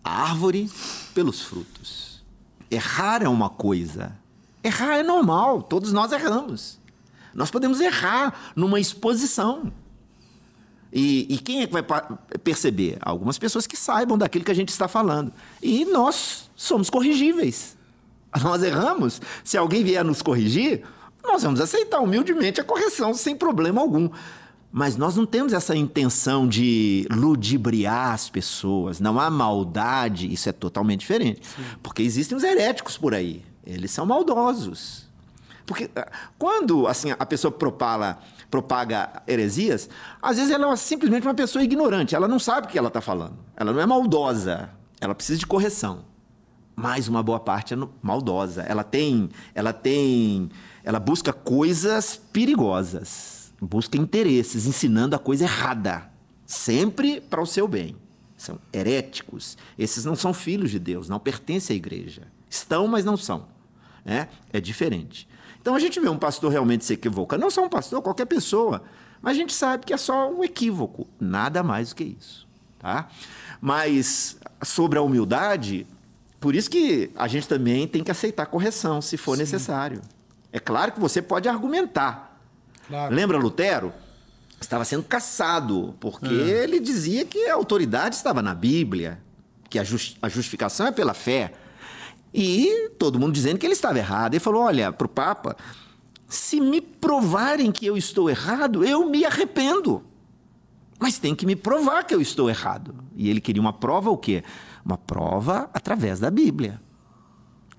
a árvore pelos frutos. Errar é uma coisa. Errar é normal. Todos nós erramos. Nós podemos errar numa exposição. E quem é que vai perceber? Algumas pessoas que saibam daquilo que a gente está falando. E nós somos corrigíveis. Nós erramos, se alguém vier nos corrigir, nós vamos aceitar humildemente a correção, sem problema algum. Mas nós não temos essa intenção de ludibriar as pessoas, não há maldade, isso é totalmente diferente. Sim. Porque existem os heréticos por aí, eles são maldosos. Porque quando assim, a pessoa propaga heresias, às vezes ela é simplesmente uma pessoa ignorante, ela não sabe o que ela está falando, ela não é maldosa, ela precisa de correção. Mas uma boa parte é maldosa. Ela busca coisas perigosas, busca interesses, ensinando a coisa errada, sempre para o seu bem. São heréticos. Esses não são filhos de Deus, não pertencem à igreja. Estão, mas não são. Né? É diferente. Então a gente vê um pastor realmente se equivoca. Não só um pastor, qualquer pessoa. Mas a gente sabe que é só um equívoco. Nada mais do que isso. Tá? Mas sobre a humildade... Por isso que a gente também tem que aceitar correção, se for necessário. É claro que você pode argumentar. Claro. Lembra Lutero? Estava sendo caçado, porque ele dizia que a autoridade estava na Bíblia, que a justificação é pela fé. E todo mundo dizendo que ele estava errado. Ele falou, olha, para o Papa, se me provarem que eu estou errado, eu me arrependo. Mas tem que me provar que eu estou errado. E ele queria uma prova o quê? Uma prova através da Bíblia.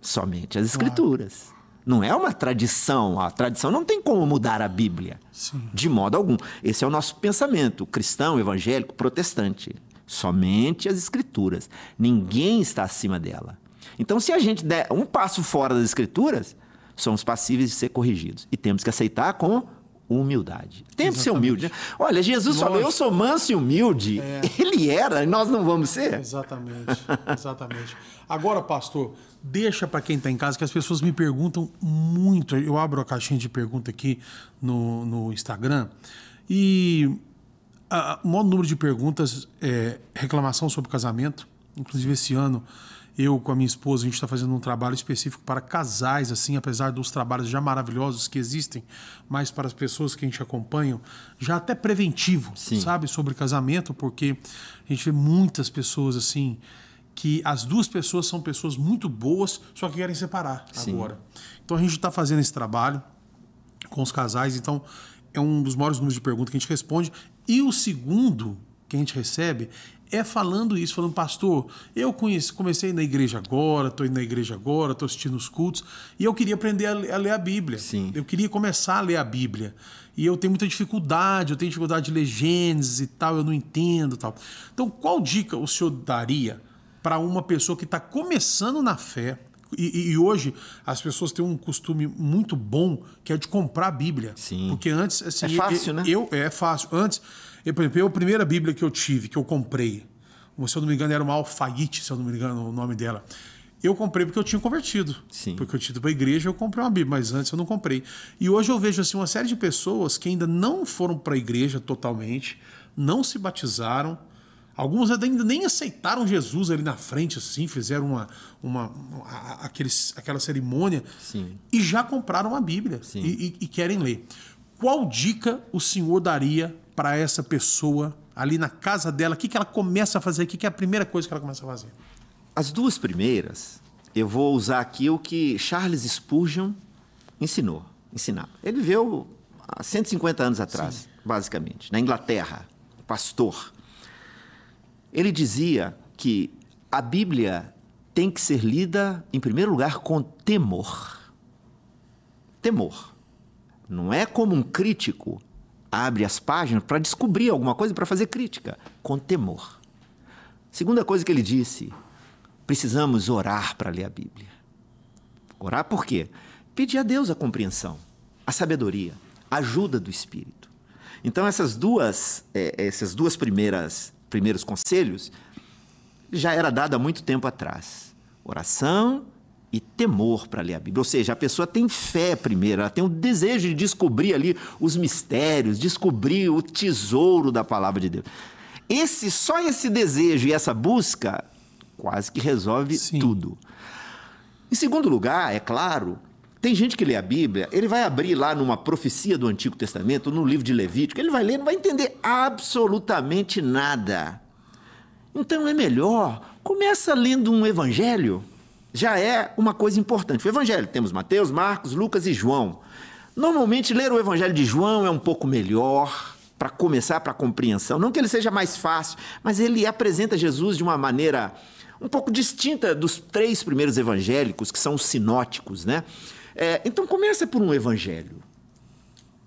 Somente as Escrituras. Não é uma tradição. A tradição não tem como mudar a Bíblia. Sim. De modo algum. Esse é o nosso pensamento cristão, evangélico, protestante. Somente as Escrituras. Ninguém está acima dela. Então, se a gente der um passo fora das Escrituras, somos passíveis de ser corrigidos. E temos que aceitar com humildade. Tem que ser humilde. Né? Olha, Jesus falou, eu sou manso e humilde. Ele era, e nós não vamos ser? Exatamente. Agora, pastor, deixa para quem está em casa, que as pessoas me perguntam muito. Eu abro a caixinha de pergunta aqui no Instagram e o maior número de perguntas é reclamação sobre casamento. Inclusive, esse ano, eu com a minha esposa, a gente está fazendo um trabalho específico para casais, assim, apesar dos trabalhos já maravilhosos que existem, mas para as pessoas que a gente acompanha, já até preventivo, sabe, sobre casamento, porque a gente vê muitas pessoas, assim, que as duas pessoas são pessoas muito boas, só que querem separar agora. Então a gente está fazendo esse trabalho com os casais, então é um dos maiores números de perguntas que a gente responde. E o segundo que a gente recebe é falando isso, falando, pastor, eu comecei na igreja agora, estou indo na igreja agora, estou assistindo os cultos, e eu queria aprender a ler a Bíblia. Sim. Eu queria começar a ler a Bíblia. E eu tenho muita dificuldade, eu tenho dificuldade de ler Gênesis e tal, eu não entendo e tal. Então, qual dica o senhor daria para uma pessoa que está começando na fé? E hoje as pessoas têm um costume muito bom, que é de comprar a Bíblia. Sim. Porque antes... Assim, é fácil, né? É fácil. Antes... Por exemplo, a primeira Bíblia que eu tive, que eu comprei, se eu não me engano era uma Alfaite, se eu não me engano o nome dela, eu comprei porque eu tinha convertido. Sim. Porque eu tinha ido para a igreja, eu comprei uma Bíblia, mas antes eu não comprei. E hoje eu vejo assim, uma série de pessoas que ainda não foram para a igreja totalmente, não se batizaram, alguns ainda nem aceitaram Jesus ali na frente, assim, fizeram aquela cerimônia. Sim. E já compraram a Bíblia e querem ler. Qual dica o senhor daria para essa pessoa ali na casa dela? O que ela começa a fazer? O que é a primeira coisa que ela começa a fazer? As duas primeiras, eu vou usar aqui o que Charles Spurgeon ensinava. Ele viveu há 150 anos atrás, basicamente, na Inglaterra, pastor. Ele dizia que a Bíblia tem que ser lida, em primeiro lugar, com temor. Temor. Não é como um crítico abre as páginas para descobrir alguma coisa, para fazer crítica. Com temor. Segunda coisa que ele disse, precisamos orar para ler a Bíblia. Orar por quê? Pedir a Deus a compreensão, a sabedoria, a ajuda do Espírito. Então, esses duas primeiros conselhos já era dado há muito tempo atrás. Oração e temor para ler a Bíblia. Ou seja, a pessoa tem fé primeiro, ela tem o desejo de descobrir ali os mistérios, descobrir o tesouro da palavra de Deus. Só esse desejo e essa busca quase que resolve tudo. Em segundo lugar, é claro, tem gente que lê a Bíblia, ele vai abrir lá numa profecia do Antigo Testamento, no livro de Levítico, ele vai ler, não vai entender absolutamente nada. Então é melhor, começa lendo um evangelho, já é uma coisa importante. O evangelho, temos Mateus, Marcos, Lucas e João. Normalmente ler o evangelho de João é um pouco melhor para começar, para a compreensão. Não que ele seja mais fácil, mas ele apresenta Jesus de uma maneira um pouco distinta dos 3 primeiros evangélicos, que são os sinóticos, né? Então começa por um evangelho.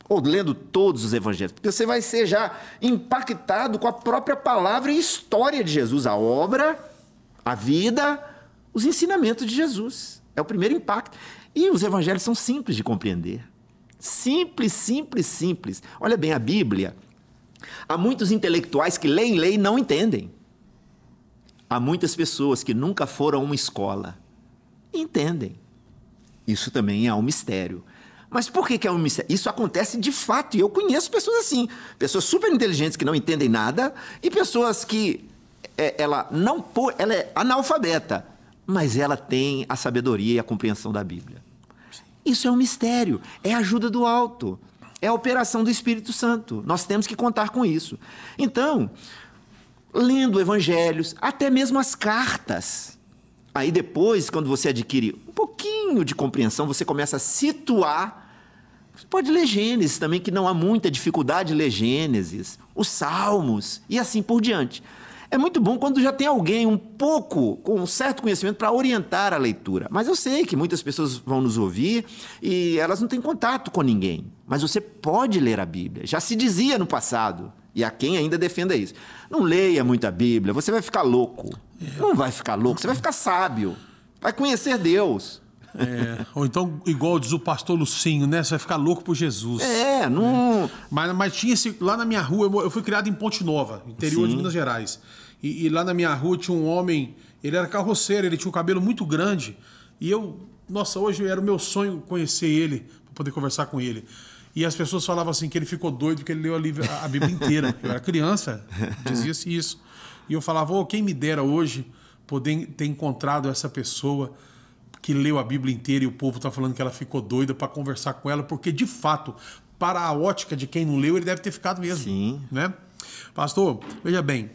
Ou lendo todos os evangelhos, porque você vai ser já impactado com a própria palavra e história de Jesus, a obra, a vida, os ensinamentos de Jesus. É o primeiro impacto. E os evangelhos são simples de compreender. Simples, simples, simples. Olha bem, a Bíblia, há muitos intelectuais que leem e não entendem. Há muitas pessoas que nunca foram a uma escola e entendem. Isso também é um mistério. Mas por que é um mistério? Isso acontece de fato, e eu conheço pessoas assim, pessoas super inteligentes que não entendem nada e pessoas que ela é analfabeta, mas ela tem a sabedoria e a compreensão da Bíblia. Isso é um mistério, é a ajuda do alto, é a operação do Espírito Santo. Nós temos que contar com isso. Então, lendo evangelhos, até mesmo as cartas. Aí depois, quando você adquire um pouquinho de compreensão, você começa a situar. Você pode ler Gênesis também, que não há muita dificuldade de ler Gênesis, os Salmos e assim por diante. É muito bom quando já tem alguém um pouco, com um certo conhecimento, para orientar a leitura. Mas eu sei que muitas pessoas vão nos ouvir e elas não têm contato com ninguém. Mas você pode ler a Bíblia. Já se dizia no passado, e há quem ainda defenda isso. Não leia muito a Bíblia, você vai ficar louco. Não vai ficar louco, você vai ficar sábio. Vai conhecer Deus. Ou então, igual diz o pastor Lucinho, né? Você vai ficar louco por Jesus. Não... Mas tinha lá na minha rua, eu fui criado em Ponte Nova, interior de Minas Gerais. E lá na minha rua tinha um homem, ele era carroceiro, ele tinha um cabelo muito grande. E hoje era o meu sonho conhecer ele, para poder conversar com ele. E as pessoas falavam assim que ele ficou doido porque ele leu a Bíblia inteira. Eu era criança, dizia-se isso. E eu falava, quem me dera hoje poder ter encontrado essa pessoa que leu a Bíblia inteira e o povo está falando que ela ficou doida para conversar com ela, porque de fato, para a ótica de quem não leu, ele deve ter ficado mesmo. Sim. Né? Pastor, veja bem,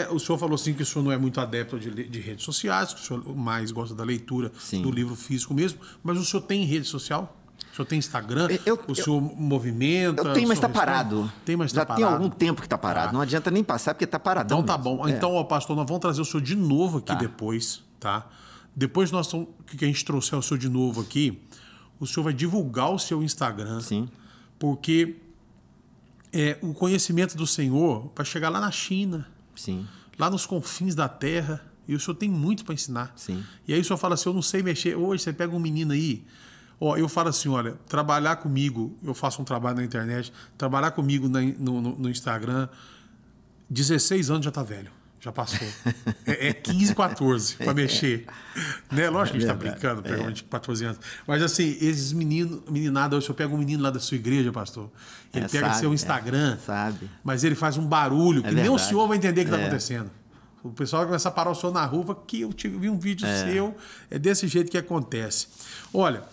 o senhor falou assim que o senhor não é muito adepto de redes sociais, que o senhor mais gosta da leitura do livro físico mesmo, mas o senhor tem rede social? O senhor tem Instagram? O senhor movimenta? Eu tenho, mas está parado. Já tem algum tempo que está parado. Não adianta nem passar, porque está paradão. Então tá bom. Então, pastor, nós vamos trazer o senhor de novo aqui depois, tá? Depois que a gente trouxer o senhor de novo aqui, o senhor vai divulgar o seu Instagram. Sim. Porque o conhecimento do Senhor vai chegar lá na China. Sim. Lá nos confins da terra. E o senhor tem muito para ensinar. Sim. E aí o senhor fala assim, eu não sei mexer. Hoje você pega um menino aí... eu falo assim, olha, trabalhar comigo, eu faço um trabalho na internet, trabalhar comigo no Instagram, 16 anos já está velho, já passou. 15, 14 para mexer. Né? Lógico que a gente está brincando, pega um de 14 anos. Mas assim, esses meninada, hoje eu pego um menino lá da sua igreja, pastor, ele pega seu Instagram, mas ele faz um barulho que nem o senhor vai entender o que está acontecendo. O pessoal vai começar a parar o senhor na rua, que eu vi um vídeo seu, é desse jeito que acontece. Olha...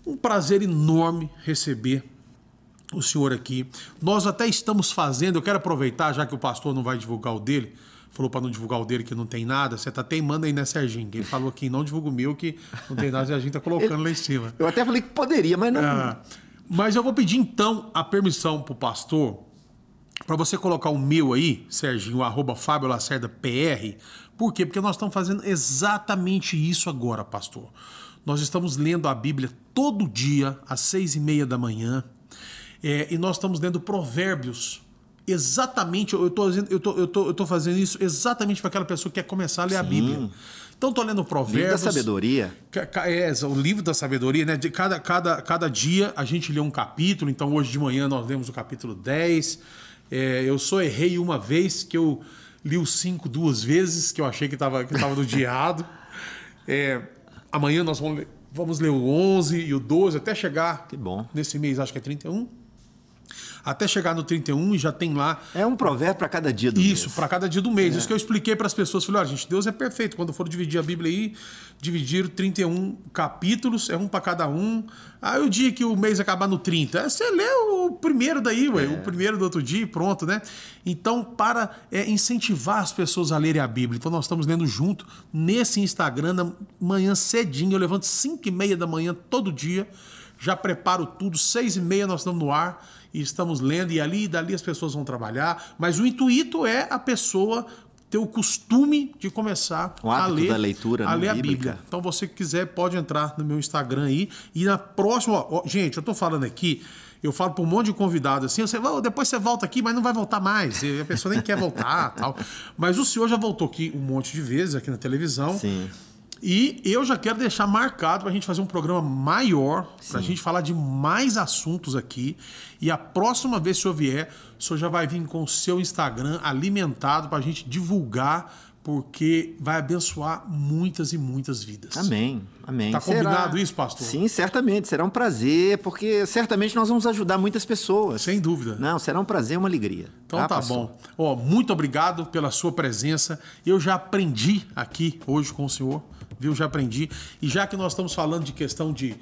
Um prazer enorme receber o senhor aqui. Nós até estamos fazendo, eu quero aproveitar, já que o pastor não vai divulgar o dele, falou para não divulgar o dele que não tem nada, você tá teimando aí, né, Serginho? Ele falou aqui, não divulga o meu que não tem nada e a gente tá colocando lá em cima. Eu até falei que poderia, mas não... Mas eu vou pedir então a permissão pro pastor para você colocar o meu aí, Serginho, @FábioLacerdaPR. Por quê? Porque nós estamos fazendo exatamente isso agora, pastor. Nós estamos lendo a Bíblia todo dia, às 6:30 da manhã, e nós estamos lendo Provérbios. Exatamente, eu tô fazendo isso exatamente para aquela pessoa que quer começar a ler a Bíblia. Então, estou lendo Provérbios. Livro da Sabedoria. O livro da sabedoria, né? De cada dia a gente lê um capítulo. Então, hoje de manhã nós lemos o capítulo 10. Eu só errei uma vez, que eu li o 5 2 vezes, que eu achei que estava do dia errado. Amanhã nós vamos ler o 11 e o 12, até chegar... Que bom. Nesse mês, acho que é 31. Até chegar no 31 e já tem lá... É um provérbio para cada dia do mês. Isso, para cada dia do mês. Isso que eu expliquei para as pessoas. Falei, olha, gente, Deus é perfeito. Quando for dividir a Bíblia aí, dividir 31 capítulos, um para cada um. Aí o dia que o mês acabar no 30, você lê o primeiro daí, o primeiro do outro dia e pronto, né? Então, para incentivar as pessoas a lerem a Bíblia. Então, nós estamos lendo junto nesse Instagram, na manhã cedinho. Eu levanto 5:30 da manhã todo dia. Já preparo tudo, 6:30 nós estamos no ar e estamos lendo, e ali e dali as pessoas vão trabalhar, mas o intuito é a pessoa ter o costume de começar a ler, leitura, a ler a Bíblia. Então, você que quiser pode entrar no meu Instagram aí, e na próxima... gente, eu tô falando aqui, eu falo para um monte de convidado assim, depois você volta aqui, mas não vai voltar mais, e a pessoa nem quer voltar, tal. Mas o senhor já voltou aqui um monte de vezes aqui na televisão. Sim. E eu já quero deixar marcado para a gente fazer um programa maior, para a gente falar de mais assuntos aqui. E a próxima vez que o senhor vier, o senhor já vai vir com o seu Instagram alimentado para a gente divulgar, porque vai abençoar muitas e muitas vidas. Amém, amém. Tá combinado isso, pastor? Sim, certamente. Será um prazer, porque certamente nós vamos ajudar muitas pessoas. Sem dúvida. Não, será um prazer e uma alegria. Então tá bom. Muito obrigado pela sua presença. Eu já aprendi aqui hoje com o senhor. Viu? Já aprendi. E já que nós estamos falando de questão de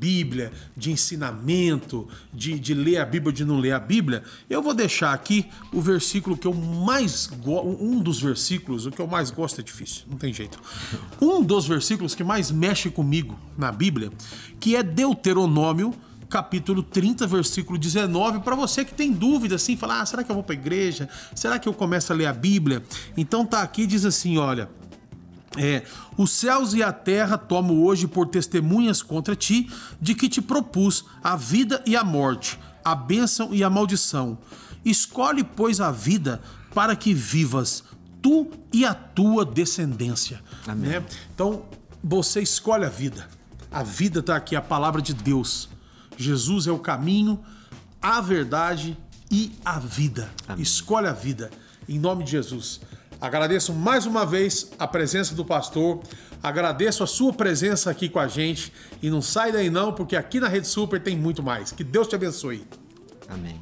Bíblia, de ensinamento, de ler a Bíblia ou de não ler a Bíblia, eu vou deixar aqui o versículo que eu mais gosto. Um dos versículos, o que eu mais gosto é difícil, não tem jeito. Um dos versículos que mais mexe comigo na Bíblia, que é Deuteronômio, capítulo 30, versículo 19, para você que tem dúvida, assim, falar, será que eu vou para a igreja? Será que eu começo a ler a Bíblia? Então tá aqui, diz assim, olha... os céus e a terra tomo hoje por testemunhas contra ti, de que te propus a vida e a morte, a bênção e a maldição. Escolhe, pois, a vida para que vivas, tu e a tua descendência. Amém. Né? Então, você escolhe a vida. A vida está aqui, a palavra de Deus. Jesus é o caminho, a verdade e a vida. Amém. Escolhe a vida, em nome de Jesus. Agradeço mais uma vez a presença do pastor, agradeço a sua presença aqui com a gente e não sai daí não, porque aqui na Rede Super tem muito mais. Que Deus te abençoe. Amém.